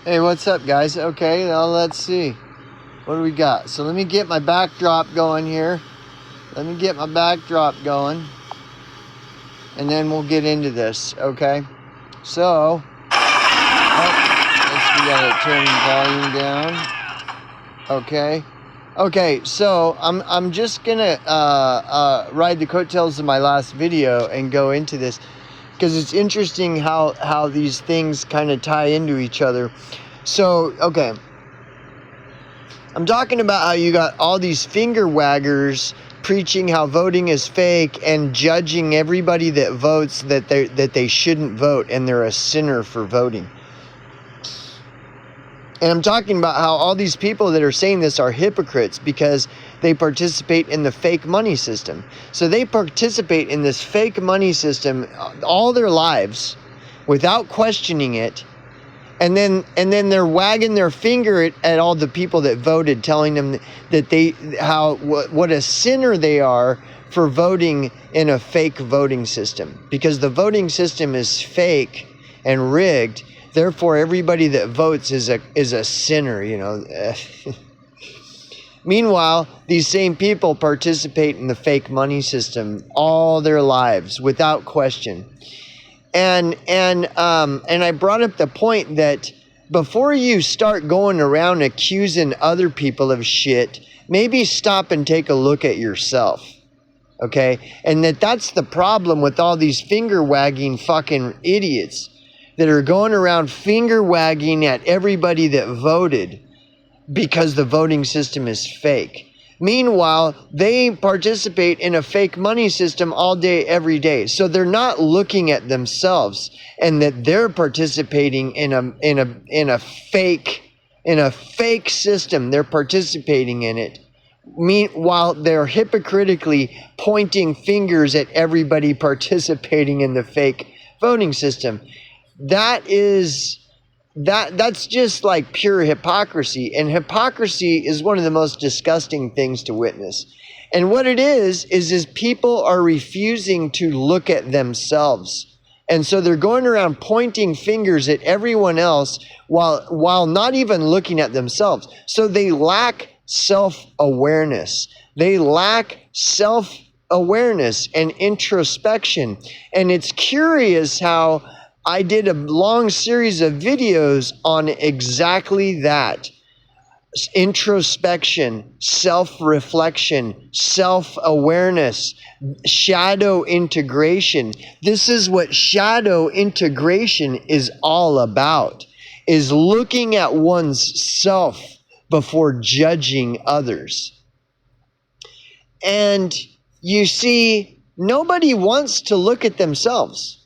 Hey, what's up, guys? Okay, now let's see. What do we got? So let me get my backdrop going here. And then we'll get into this, okay? So, we gotta turn the volume down. Okay, so I'm just gonna ride the coattails of my last video and go into this, because it's interesting how these things kind of tie into each other. So, okay, I'm talking about how you got all these finger waggers preaching how voting is fake and judging everybody that votes that they shouldn't vote and they're a sinner for voting. And I'm talking about how all these people that are saying this are hypocrites because they participate in the fake money system. So they participate in this fake money system all their lives without questioning it. And then they're wagging their finger at all the people that voted, telling them that what a sinner they are for voting in a fake voting system. Because the voting system is fake and rigged. Therefore, everybody that votes is a sinner, you know. Meanwhile, these same people participate in the fake money system all their lives without question. And I brought up the point that before you start going around accusing other people of shit, maybe stop and take a look at yourself. Okay? And that's the problem with all these finger wagging fucking idiots that are going around finger wagging at everybody that voted because the voting system is fake. Meanwhile, they participate in a fake money system all day, every day. So they're not looking at themselves and that they're participating in a fake system. They're participating in it. Meanwhile, they're hypocritically pointing fingers at everybody participating in the fake voting system. That's just like pure hypocrisy. And hypocrisy is one of the most disgusting things to witness. And what it is people are refusing to look at themselves. And so they're going around pointing fingers at everyone else while not even looking at themselves. So they lack self-awareness. They lack self-awareness and introspection. And it's curious how I did a long series of videos on exactly that. Introspection, self-reflection, self-awareness, shadow integration. This is what shadow integration is all about, is looking at one's self before judging others. And you see, nobody wants to look at themselves.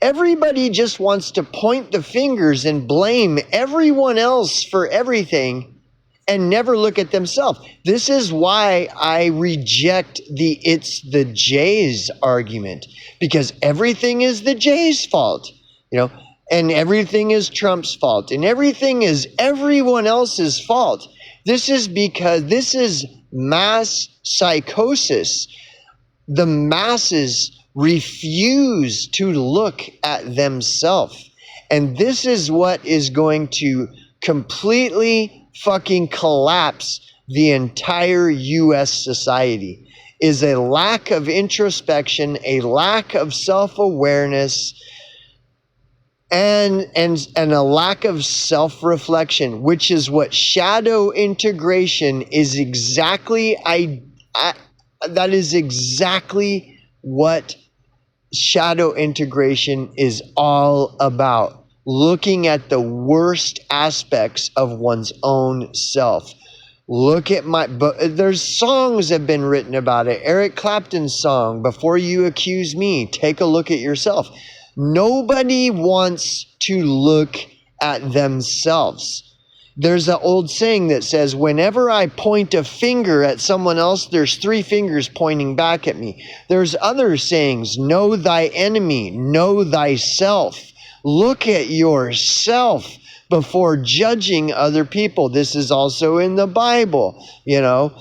Everybody just wants to point the fingers and blame everyone else for everything and never look at themselves. This is why I reject the "it's the Jays" argument, because everything is the Jays' fault, you know, and everything is Trump's fault, and everything is everyone else's fault. This is because this is mass psychosis. The masses refuse to look at themselves. And this is what is going to completely fucking collapse the entire U.S. society, is a lack of introspection, a lack of self-awareness, and a lack of self-reflection, which is what shadow integration is exactly. That is exactly what shadow integration is all about. Looking at the worst aspects of one's own self. Look at there's songs have been written about it. Eric Clapton's song, "Before You Accuse Me," take a look at yourself. Nobody wants to look at themselves. There's an old saying that says, whenever I point a finger at someone else, there's 3 fingers pointing back at me. There's other sayings, know thy enemy, know thyself. Look at yourself before judging other people. This is also in the Bible, you know.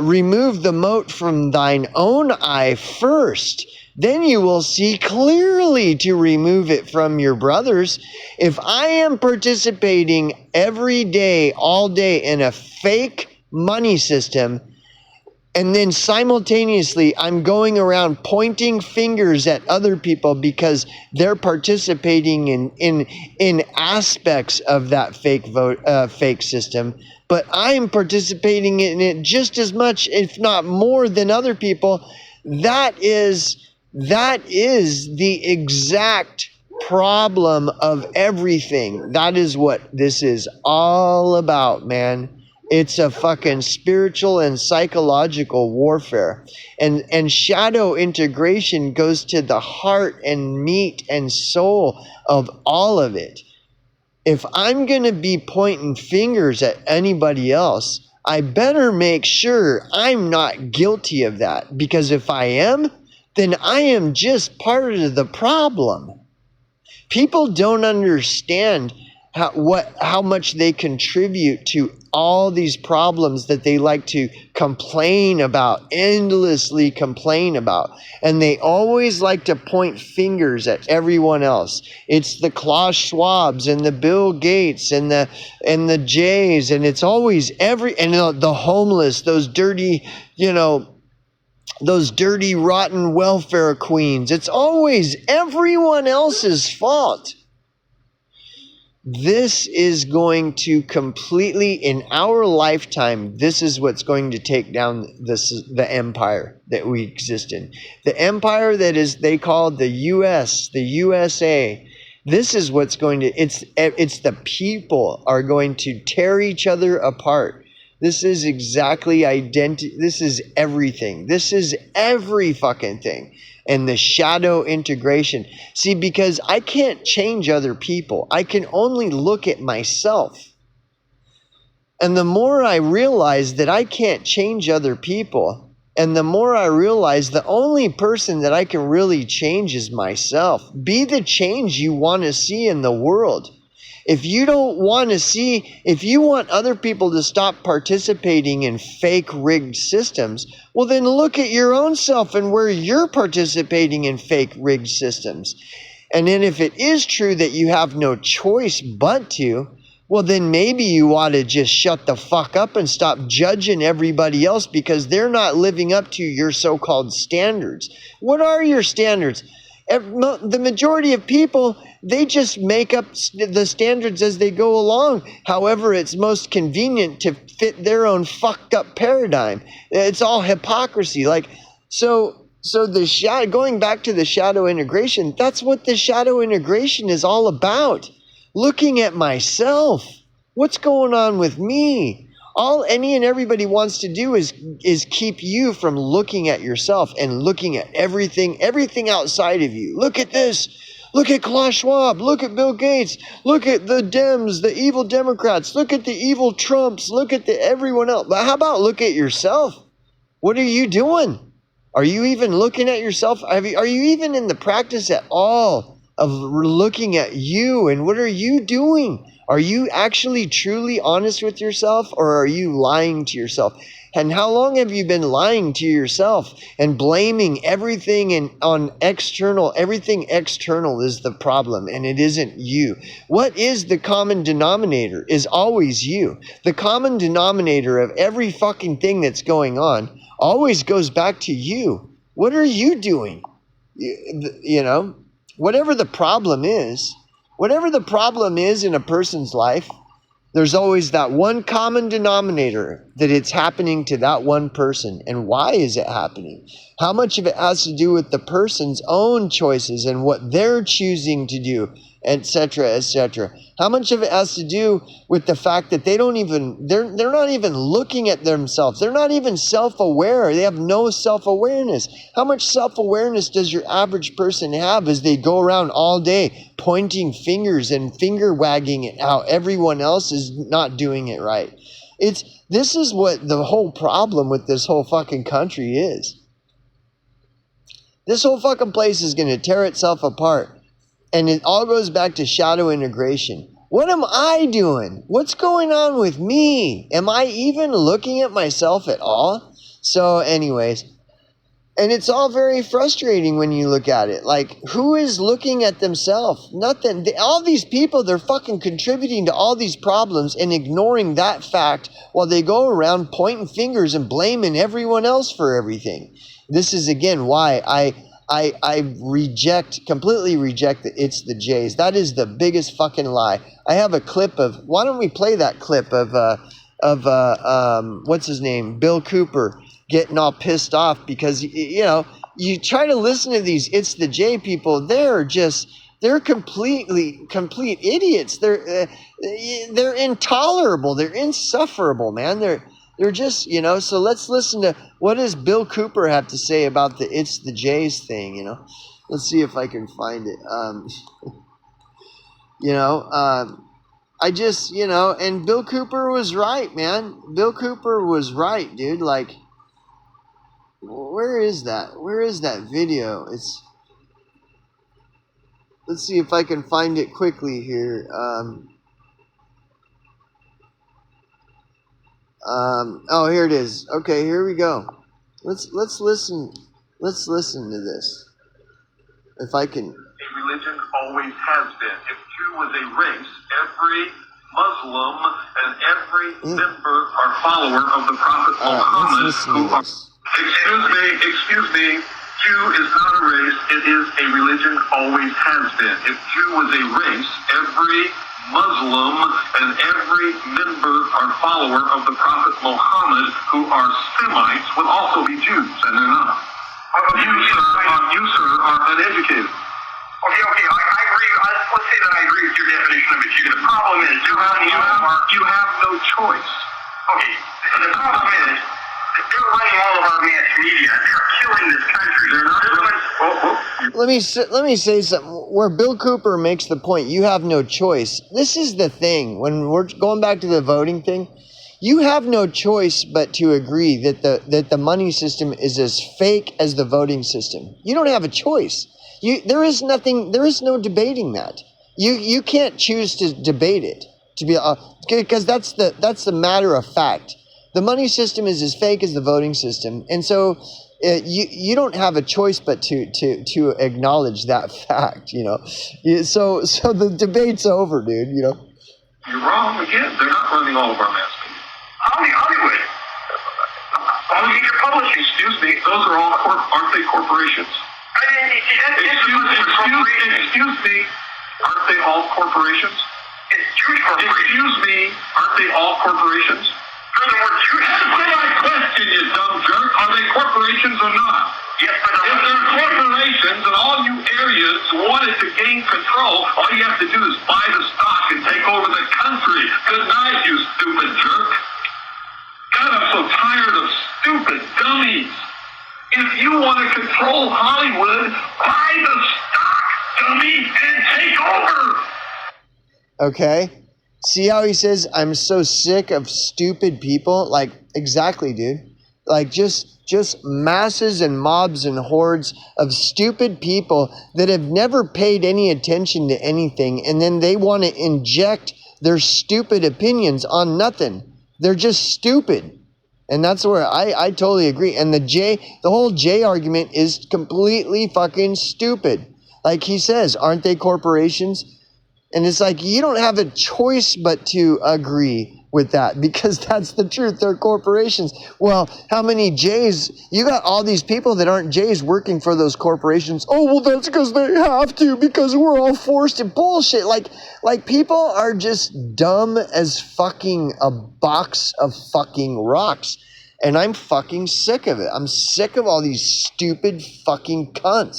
Remove the mote from thine own eye first, then you will see clearly to remove it from your brothers. If I am participating every day, all day in a fake money system, and then simultaneously I'm going around pointing fingers at other people because they're participating in aspects of that fake system, but I'm participating in it just as much, if not more, than other people. That is the exact problem of everything. That is what this is all about, man. It's a fucking spiritual and psychological warfare. And shadow integration goes to the heart and meat and soul of all of it. If I'm going to be pointing fingers at anybody else, I better make sure I'm not guilty of that. Because if I am, then I am just part of the problem. People don't understand how much they contribute to all these problems that they like to complain about, endlessly complain about. And they always like to point fingers at everyone else. It's the Klaus Schwabs and the Bill Gates and the Jays, and it's always the homeless, those dirty, those dirty, rotten welfare queens. It's always everyone else's fault. This is going to completely, in our lifetime, this is what's going to take down the empire that we exist in. The empire that is, they call the US, the USA. This is what's going to, it's the people are going to tear each other apart. This is exactly this is everything. This is every fucking thing. And the shadow integration. See, because I can't change other people. I can only look at myself. And the more I realize that I can't change other people, and the more I realize the only person that I can really change is myself. Be the change you want to see in the world. If you don't want to see, if you want other people to stop participating in fake rigged systems, well then look at your own self and where you're participating in fake rigged systems. And then if it is true that you have no choice but to, well then maybe you ought to just shut the fuck up and stop judging everybody else because they're not living up to your so-called standards. What are your standards? The majority of people, they just make up the standards as they go along. However, it's most convenient to fit their own fucked up paradigm. It's all hypocrisy. So going back to the shadow integration, that's what the shadow integration is all about. Looking at myself. What's going on with me? All any and everybody wants to do is keep you from looking at yourself and looking at everything outside of you. Look at this. Look at Klaus Schwab. Look at Bill Gates. Look at the Dems, the evil Democrats. Look at the evil Trumps. Look at everyone else. But how about look at yourself? What are you doing? Are you even looking at yourself? Are you even in the practice at all of looking at you? And what are you doing? Are you actually truly honest with yourself, or are you lying to yourself? And how long have you been lying to yourself and blaming everything on external? Everything external is the problem, and it isn't you. What is the common denominator is always you. The common denominator of every fucking thing that's going on always goes back to you. What are you doing? Whatever the problem is. Whatever the problem is in a person's life, there's always that one common denominator that it's happening to that one person. And why is it happening? How much of it has to do with the person's own choices and what they're choosing to do, etc., etc. How much of it has to do with the fact that they're not even looking at themselves. They're not even self-aware. They have no self-awareness. How much self-awareness does your average person have as they go around all day pointing fingers and finger wagging at how everyone else is not doing it right? This is what the whole problem with this whole fucking country is. This whole fucking place is going to tear itself apart. And it all goes back to shadow integration. What am I doing? What's going on with me? Am I even looking at myself at all? So anyways, And it's all very frustrating when you look at it. Like, who is looking at themselves? Nothing. All these people, they're fucking contributing to all these problems and ignoring that fact while they go around pointing fingers and blaming everyone else for everything. This is, again, why I completely reject that it's the Jays. That is the biggest fucking lie. I have a clip of, why don't we play that clip of what's his name? Bill Cooper getting all pissed off because, you know, you try to listen to these It's the J people, they're complete idiots. They're intolerable. They're insufferable, man. They're just, you know, so let's listen to what does Bill Cooper have to say about the It's the Jays thing, you know. Let's see if I can find it. I just, you know, and Bill Cooper was right, man. Bill Cooper was right, dude. Like, where is that? Where is that video? Let's see if I can find it quickly here. Oh, here it is. Okay, here we go. Let's listen. Let's listen to this. If I can. A religion always has been. If Jew was a race, every Muslim and every member or follower of the Prophet Muhammad excuse me, Jew is not a race, it is a religion, always has been. If Jew was a race, every Muslim and every member or follower of the Prophet Muhammad who are Semites would also be Jews, and they're not. You, sir, are uneducated. Okay, I agree. Let's say that I agree with your definition of a Jew. The problem is you have no choice. Okay, the problem is that they're running all of our mass media. They're killing this country. They're not. Let me say something. Where Bill Cooper makes the point, you have no choice. This is the thing. When we're going back to the voting thing, you have no choice but to agree that the money system is as fake as the voting system. You don't have a choice. There is no debating that. You can't choose to debate it because that's the matter of fact. The money system is as fake as the voting system, and so you don't have a choice but to acknowledge that fact. You know, so the debate's over, dude. You know. You're wrong again. They're not running all of our mass media. Hollywood. Media publishing. Excuse me. Those are all aren't they corporations? Excuse me, aren't they all corporations? It's Jewish corporations. Excuse me, aren't they all corporations? Furthermore, Jewish. Answer my question, you dumb jerk. Are they corporations or not? Yes, but if they're corporations and all you areas wanted to gain control, all you have to do is buy the stock and take over the country. Good night, you stupid jerk. God, I'm so tired of stupid dummies. If you want to control Hollywood, buy the stock, dummy, and take over. Okay. See how he says, I'm so sick of stupid people? Like, exactly, dude. Like, just masses and mobs and hordes of stupid people that have never paid any attention to anything, and then they want to inject their stupid opinions on nothing. They're just stupid. And that's where I totally agree. And the whole J argument is completely fucking stupid. Like he says, aren't they corporations? And it's like, you don't have a choice but to agree with that because that's the truth. They're corporations. Well, how many J's? You got all these people that aren't J's working for those corporations. Oh, well, that's because they have to because we're all forced to bullshit. Like people are just dumb as fucking a box of fucking rocks. And I'm fucking sick of it. I'm sick of all these stupid fucking cunts.